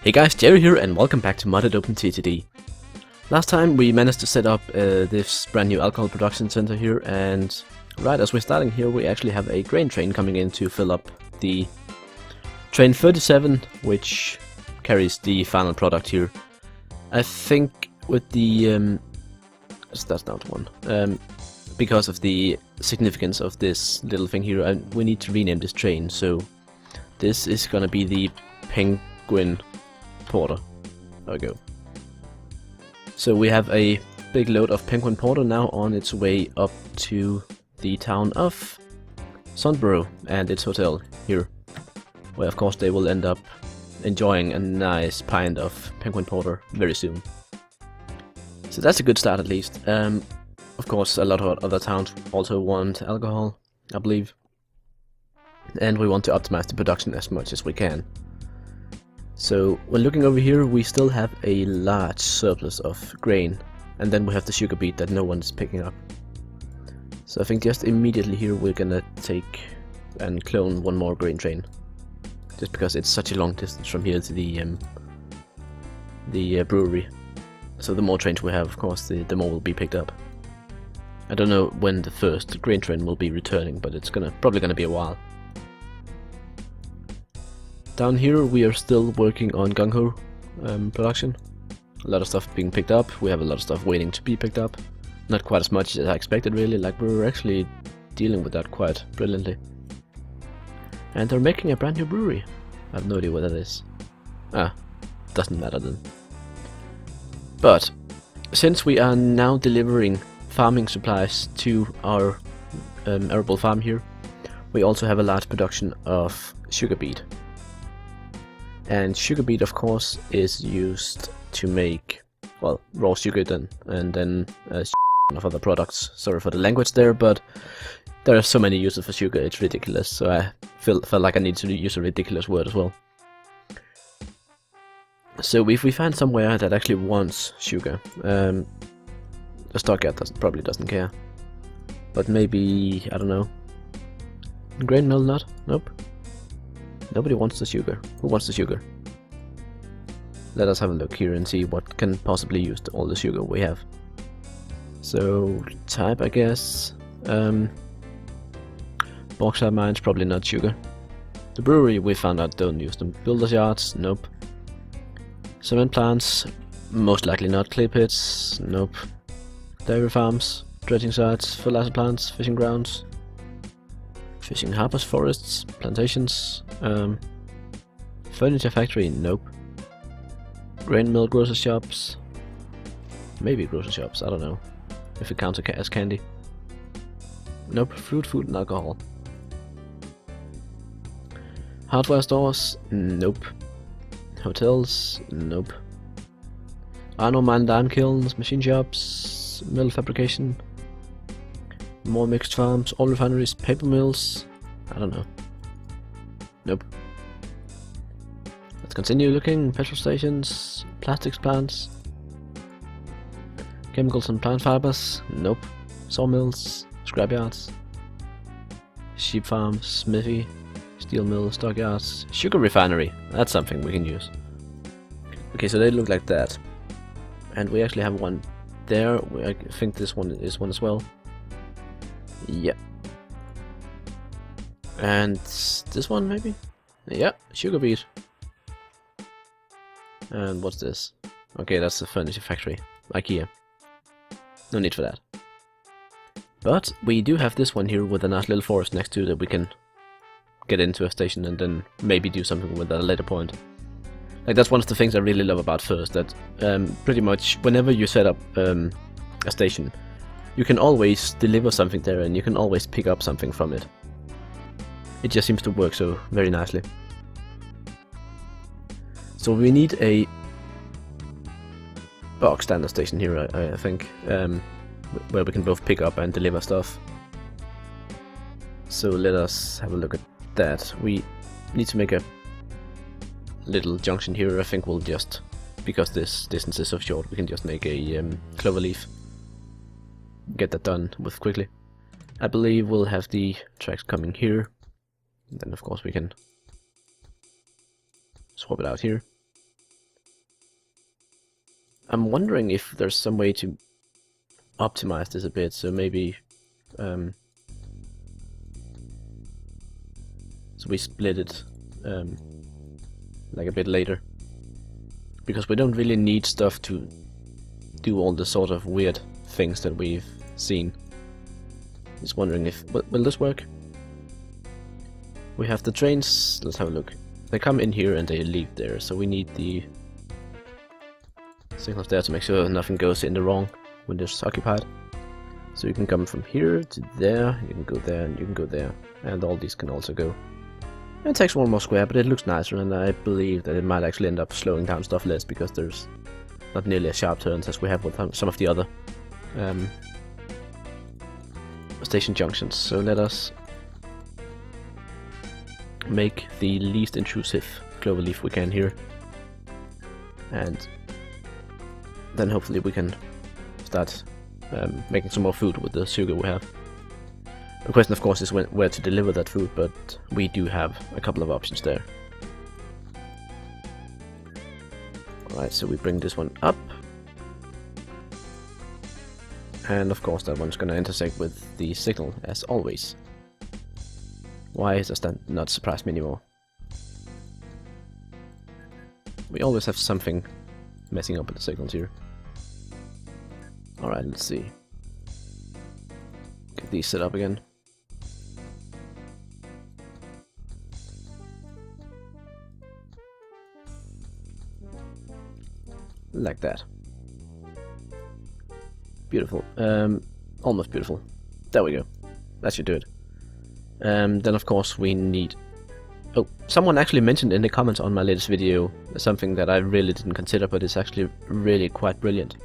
Hey guys, Jerry here and welcome back to modded OpenTTD. Last time we managed to set up this brand new alcohol production center here, and right as we're starting here we actually have a grain train coming in to fill up the train 37, which carries the final product here. I think with the that's not one. Because of the significance of this little thing here, we need to rename this train, so this is gonna be the Penguin Porter. There we go. So we have a big load of Penguin Porter now on its way up to the town of Sunborough and its hotel here, where of course they will end up enjoying a nice pint of Penguin Porter very soon. So that's a good start at least. Of course a lot of other towns also want alcohol, I believe, and we want to optimize the production as much as we can. So when looking over here we still have a large surplus of grain, and then we have the sugar beet that no one is picking up. So I think just immediately here we're gonna take and clone one more grain train, just because it's such a long distance from here to the brewery. So the more trains we have, of course, the more will be picked up. I don't know when the first grain train will be returning, but it's probably gonna be a while. Down here we are still working on gung-ho production. A lot of stuff being picked up. We have a lot of stuff waiting to be picked up. Not quite as much as I expected really, like we were actually dealing with that quite brilliantly. And they're making a brand new brewery. I have no idea what that is. Doesn't matter then. But since we are now delivering farming supplies to our arable farm here, we also have a large production of sugar beet. And sugar beet, of course, is used to make, well, raw sugar then, and then of other products. Sorry for the language there, but there are so many uses for sugar, it's ridiculous. So I felt like I need to use a ridiculous word as well. So if we find somewhere that actually wants sugar, the stockyard probably doesn't care. But maybe, I don't know, grain mill nut? Nope. Nobody wants the sugar. Who wants the sugar? Let us have a look here and see what can possibly use all the sugar we have. So, type, I guess. Bauxite mines, probably not sugar. The brewery, we found out, don't use them. Builders yards, nope. Cement plants, most likely not. Clay pits, nope. Dairy farms, dredging sites, fertilizer plants, fishing grounds. Fishing harbors, forests, plantations, furniture factory, nope. Grain mill, grocery shops, maybe grocery shops, I don't know, if it counts as candy. Nope. Fruit, food and alcohol. Hardware stores, nope. Hotels, nope. Iron ore mine, dime kilns, machine shops, metal fabrication. More mixed farms, oil refineries, paper mills, I don't know. Nope. Let's continue looking. Petrol stations, plastics plants, chemicals and plant fibers, nope. Sawmills, scrapyards, sheep farms, smithy, steel mill, stockyards, sugar refinery, that's something we can use. Okay, so they look like that. And we actually have one there, I think this one is one as well. Yeah. And this one maybe? Yeah, sugar beet. And what's this? Okay, that's the furniture factory. IKEA. No need for that. But we do have this one here with a nice little forest next to it that we can get into a station and then maybe do something with at a later point. Like, that's one of the things I really love about FIRS, that pretty much whenever you set up a station, you can always deliver something there and you can always pick up something from it. It just seems to work so very nicely. So we need a box standard station here, I think, where we can both pick up and deliver stuff. So let us have a look at that. We need to make a little junction here. I think we'll just, because this distance is so short, we can just make a clover leaf. Get that done with quickly. I believe we'll have the tracks coming here. And then of course we can swap it out here. I'm wondering if there's some way to optimize this a bit, so maybe so we split it like a bit later, because we don't really need stuff to do all the sort of weird things that we've seen. Just wondering if will this work? We have the trains. Let's have a look. They come in here and they leave there, so we need the signals there to make sure nothing goes in the wrong when it's occupied. So you can come from here to there, you can go there, and you can go there, and all these can also go. It takes one more square, but it looks nicer, and I believe that it might actually end up slowing down stuff less, because there's not nearly as sharp turns as we have with some of the other station junctions. So let us make the least intrusive cloverleaf we can here, and then hopefully we can start making some more food with the sugar we have. The question of course is where to deliver that food, but we do have a couple of options there. Alright, so we bring this one up, and of course that one's gonna intersect with the signal as always. Why does that not surprise me anymore? We always have something messing up with the signals here. Alright, let's see. Get these set up again. Like that. Beautiful. Almost beautiful. There we go. That should do it. Then of course we need... Oh, someone actually mentioned in the comments on my latest video something that I really didn't consider, but it's actually really quite brilliant.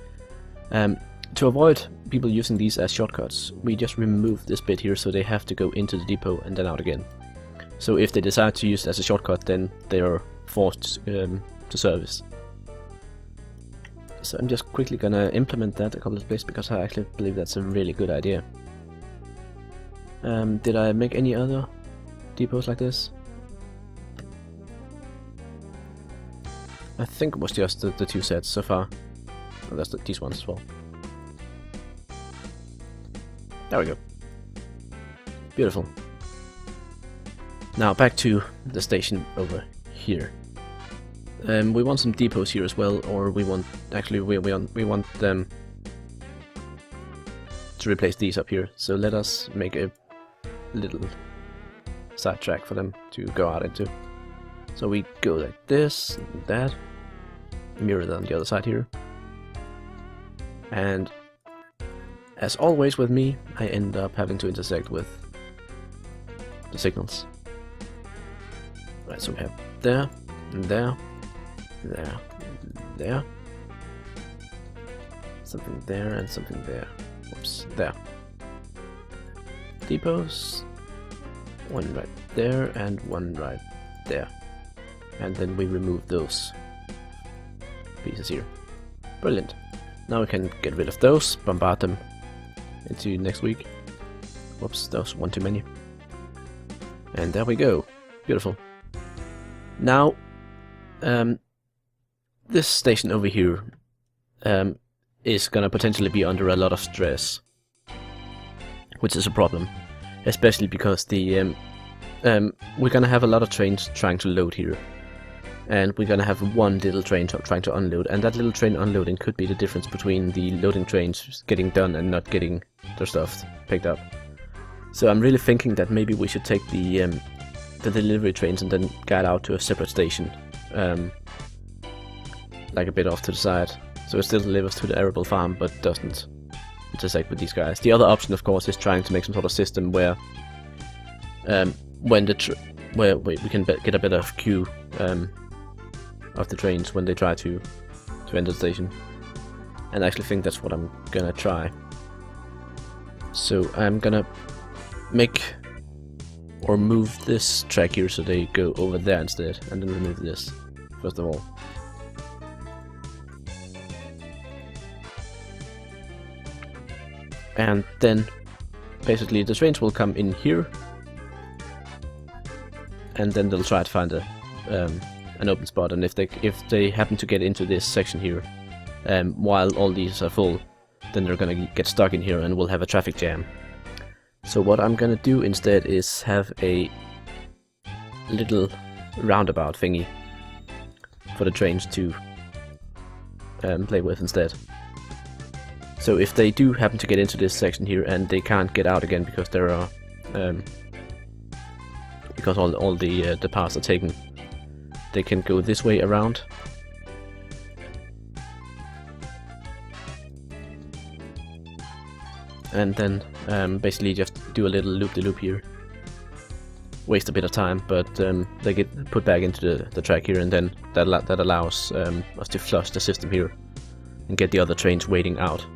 To avoid people using these as shortcuts, we just remove this bit here, so they have to go into the depot and then out again. So if they decide to use it as a shortcut, then they are forced to service. So I'm just quickly gonna implement that a couple of places, because I actually believe that's a really good idea. Did I make any other depots like this? I think it was just the two sets so far. Oh, that's these ones as well. There we go. Beautiful. Now back to the station over here. We want some depots here as well, or we want we want them to replace these up here. So let us make a little side track for them to go out into. So we go like this and that, mirror that on the other side here, and as always with me, I end up having to intersect with the signals. Right, so we have there, and there, there, there, something there, and something there. Whoops, there. Depots, one right there, and one right there. And then we remove those pieces here. Brilliant. Now we can get rid of those, bombard them into next week. Whoops, that was one too many. And there we go. Beautiful. Now, this station over here is gonna potentially be under a lot of stress, which is a problem, especially because the we're gonna have a lot of trains trying to load here, and we're gonna have one little train trying to unload, and that little train unloading could be the difference between the loading trains getting done and not getting their stuff picked up. So I'm really thinking that maybe we should take the delivery trains and then guide out to a separate station, like a bit off to the side, so it still delivers to the arable farm but doesn't intersect with these guys. The other option, of course, is trying to make some sort of system where when we can get a better queue of the trains when they try to enter the station, and I actually think that's what I'm gonna try. So I'm gonna make or move this track here so they go over there instead, and then remove this first of all. And then basically the trains will come in here, and then they'll try to find an open spot, and if they happen to get into this section here, while all these are full, then they're gonna get stuck in here and we'll have a traffic jam. So what I'm gonna do instead is have a little roundabout thingy for the trains to play with instead. So if they do happen to get into this section here and they can't get out again because there are because all the paths are taken, they can go this way around. And then basically just do a little loop-de-loop here. Waste a bit of time, but they get put back into the track here, and then that allows us to flush the system here and get the other trains waiting out.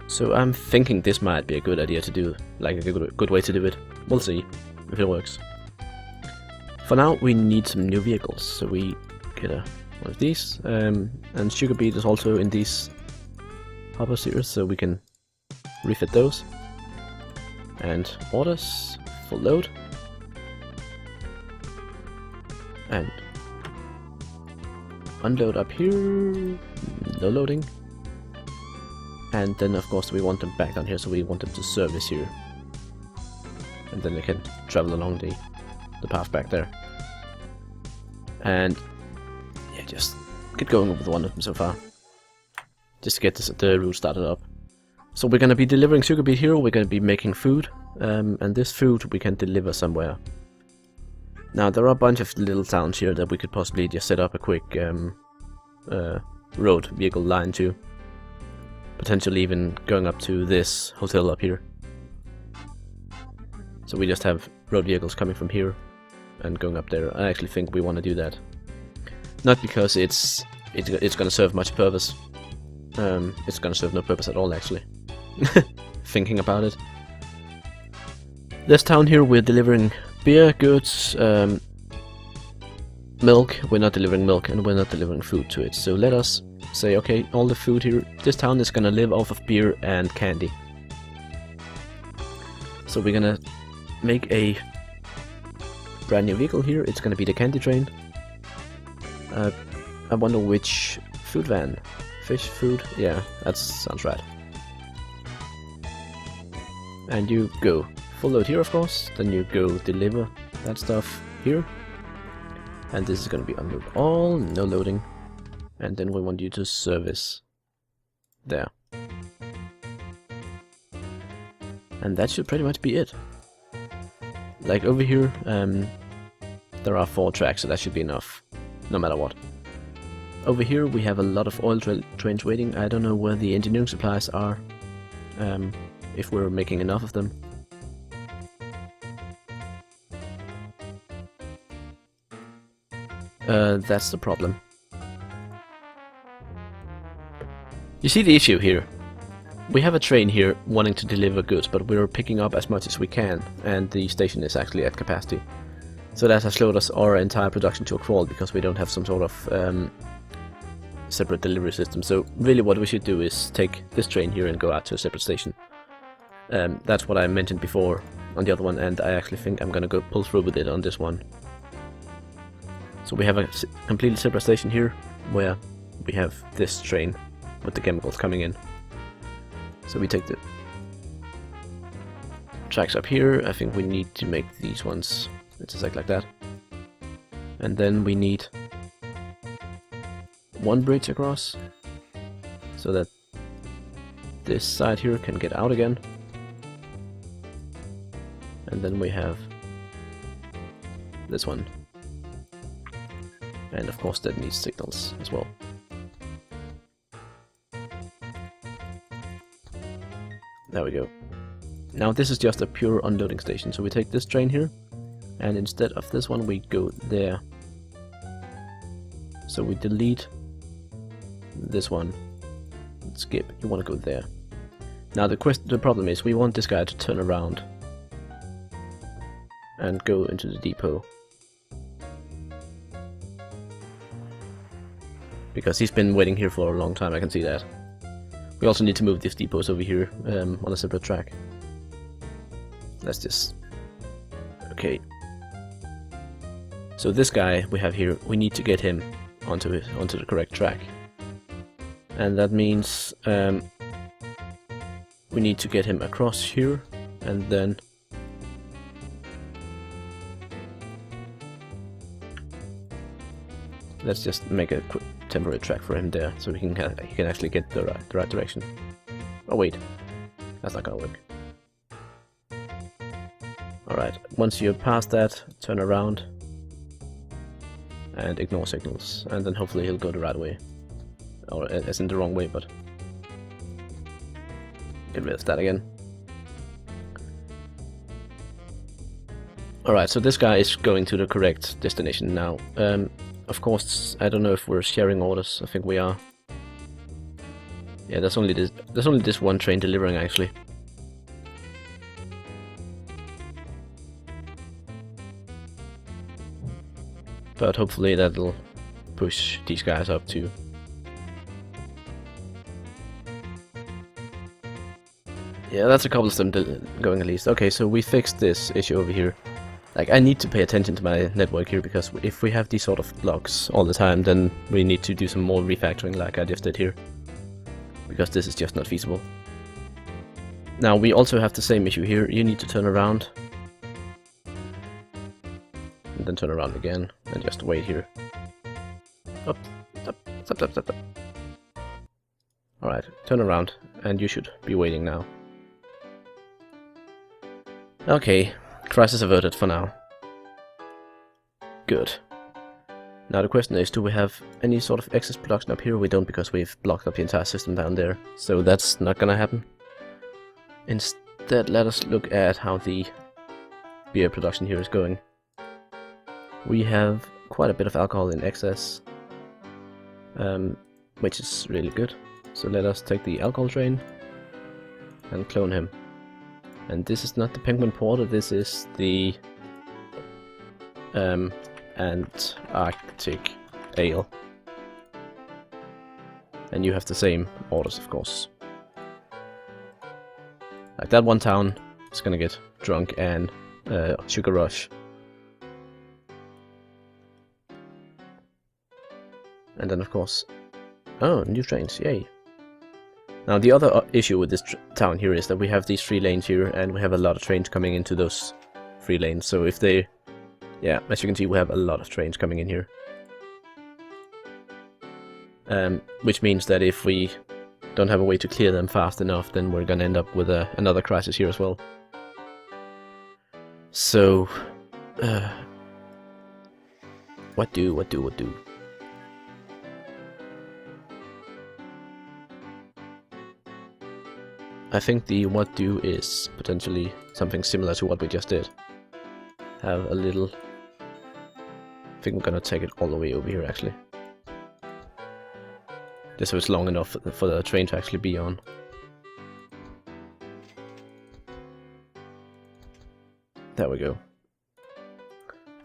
So I'm thinking this might be a good idea to do, like a good way to do it. We'll see if it works. For now we need some new vehicles, so we get one of these, and Sugar Beet is also in these hoppers here, so we can refit those. And orders, full load. And unload up here, no loading. And then of course we want them back down here, so we want them to service here. And then they can travel along the path back there. And yeah, just get going with one of them so far. Just to get the route started up. So we're gonna be delivering Sugar Beet here, we're gonna be making food, and this food we can deliver somewhere. Now there are a bunch of little towns here that we could possibly just set up a quick road vehicle line to. Potentially even going up to this hotel up here. So we just have road vehicles coming from here and going up there. I actually think we want to do that. Not because it's gonna serve much purpose. It's gonna serve no purpose at all, actually. Thinking about it. This town here, we're delivering beer, goods, milk. We're not delivering milk, and we're not delivering food to it. So let us say, okay, all the food here, this town is gonna live off of beer and candy. So we're gonna make a brand new vehicle here. It's gonna be the candy train. I wonder which food van. Fish food? Yeah, that sounds right. And you go full load here, of course. Then you go deliver that stuff here. And this is gonna be unload all, no loading. And then we want you to service there. And that should pretty much be it. Like over here, there are 4 tracks, so that should be enough, no matter what. Over here we have a lot of oil trains waiting. I don't know where the engineering supplies are, if we're making enough of them. That's the problem. You see the issue here? We have a train here wanting to deliver goods, but we're picking up as much as we can, and the station is actually at capacity. So that has slowed us our entire production to a crawl, because we don't have some sort of separate delivery system. So really what we should do is take this train here and go out to a separate station. That's what I mentioned before on the other one, and I actually think I'm gonna go pull through with it on this one. So we have a completely separate station here, where we have this train with the chemicals coming in. So we take the tracks up here. I think we need to make these ones intersect like that. And then we need one bridge across, so that this side here can get out again. And then we have this one. And of course that needs signals as well. There we go. Now this is just a pure unloading station, so we take this train here, and instead of this one we go there. So we delete this one, skip, you want to go there. Now the problem is we want this guy to turn around and go into the depot, because he's been waiting here for a long time, I can see that. We also need to move these depots over here on a separate track. Let's just... okay. So this guy we have here, we need to get him onto the correct track. and that means we need to get him across here, and then let's just make a quick temporary track for him there, so he can actually get the right direction. Oh wait, that's not gonna work. Alright, once you're past that, turn around and ignore signals, and then hopefully he'll go the right way. Or as in the wrong way, but get rid of that again. Alright, so this guy is going to the correct destination now. Of course, I don't know if we're sharing orders. I think we are. Yeah, there's only this one train delivering actually. But hopefully that'll push these guys up too. Yeah, that's a couple of them going at least. Okay, so we fixed this issue over here. Like, I need to pay attention to my network here, because if we have these sort of blocks all the time, then we need to do some more refactoring like I just did here. Because this is just not feasible. Now, we also have the same issue here. You need to turn around. And then turn around again, and just wait here. Up, up, stop, stop, stop, stop. Alright, turn around, and you should be waiting now. Okay, crisis averted for now. Good. Now the question is, do we have any sort of excess production up here? We don't, because we've blocked up the entire system down there, so that's not gonna happen. Instead, let us look at how the beer production here is going. We have quite a bit of alcohol in excess, which is really good. So let us take the alcohol train and clone him. And this is not the Penguin Porter, this is the Antarctic Ale. And you have the same orders, of course. Like that one town is gonna get drunk and sugar rush. And then of course, oh, new trains, yay. Now the other issue with this town here is that we have these 3 lanes here, and we have a lot of trains coming into those 3 lanes. So if they, yeah, as you can see, we have a lot of trains coming in here. Which means that if we don't have a way to clear them fast enough, then we're gonna end up with another crisis here as well. So, what do? I think the what do is potentially something similar to what we just did. Have a little... I think we're gonna take it all the way over here actually. Just so it's long enough for the train to actually be on. There we go.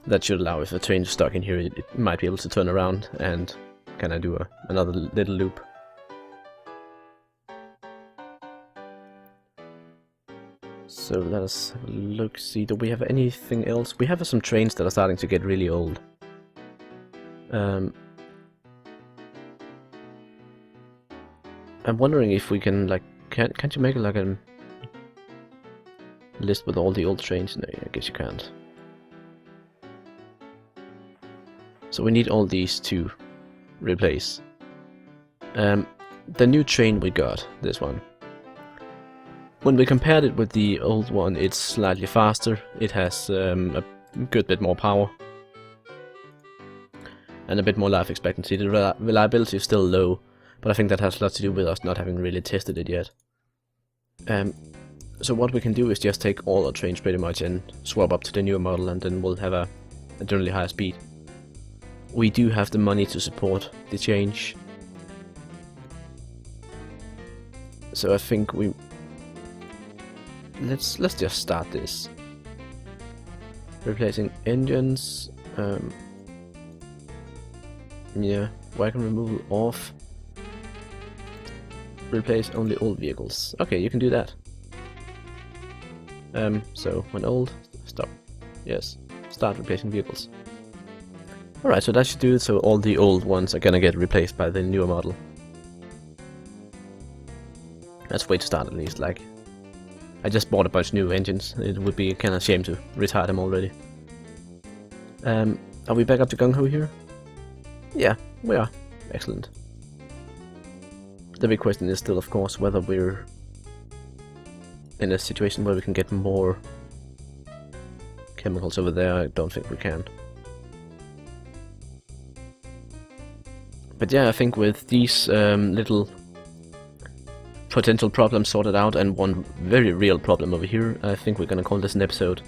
That should allow, if a train is stuck in here, it might be able to turn around and kind of do another little loop. So let us have a look, see, do we have anything else? We have some trains that are starting to get really old. I'm wondering if we can, like, can't you make like a list with all the old trains? No, I guess you can't. So we need all these to replace. The new train we got, this one. When we compared it with the old one, it's slightly faster, it has a good bit more power, and a bit more life expectancy. The reliability is still low, but I think that has a lot to do with us not having really tested it yet. So what we can do is just take all our trains pretty much and swap up to the newer model, and then we'll have a generally higher speed. We do have the money to support the change, so I think we... Let's just start this. Replacing engines. Yeah, wagon removal off. Replace only old vehicles. Okay, you can do that. So when old, stop. Yes, start replacing vehicles. Alright, so that should do it. So all the old ones are gonna get replaced by the newer model. That's a way to start, at least. Like, I just bought a bunch of new engines. It would be kind of shame to retire them already. Are we back up to gung-ho here? Yeah, we are. Excellent. The big question is still, of course, whether we're in a situation where we can get more chemicals over there. I don't think we can. But yeah, I think with these little potential problems sorted out and one very real problem over here, I think we're gonna call this an episode.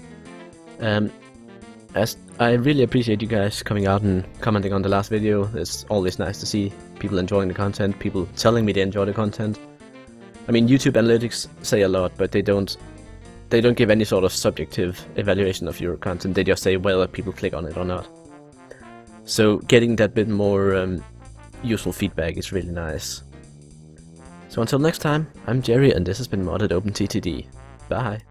As I really appreciate you guys coming out and commenting on the last video. It's always nice to see people enjoying the content, people telling me they enjoy the content. I mean, YouTube analytics say a lot, but they don't give any sort of subjective evaluation of your content. They just say whether people click on it or not. So getting that bit more useful feedback is really nice. So until next time, I'm Jerry and this has been Modded OpenTTD. Bye!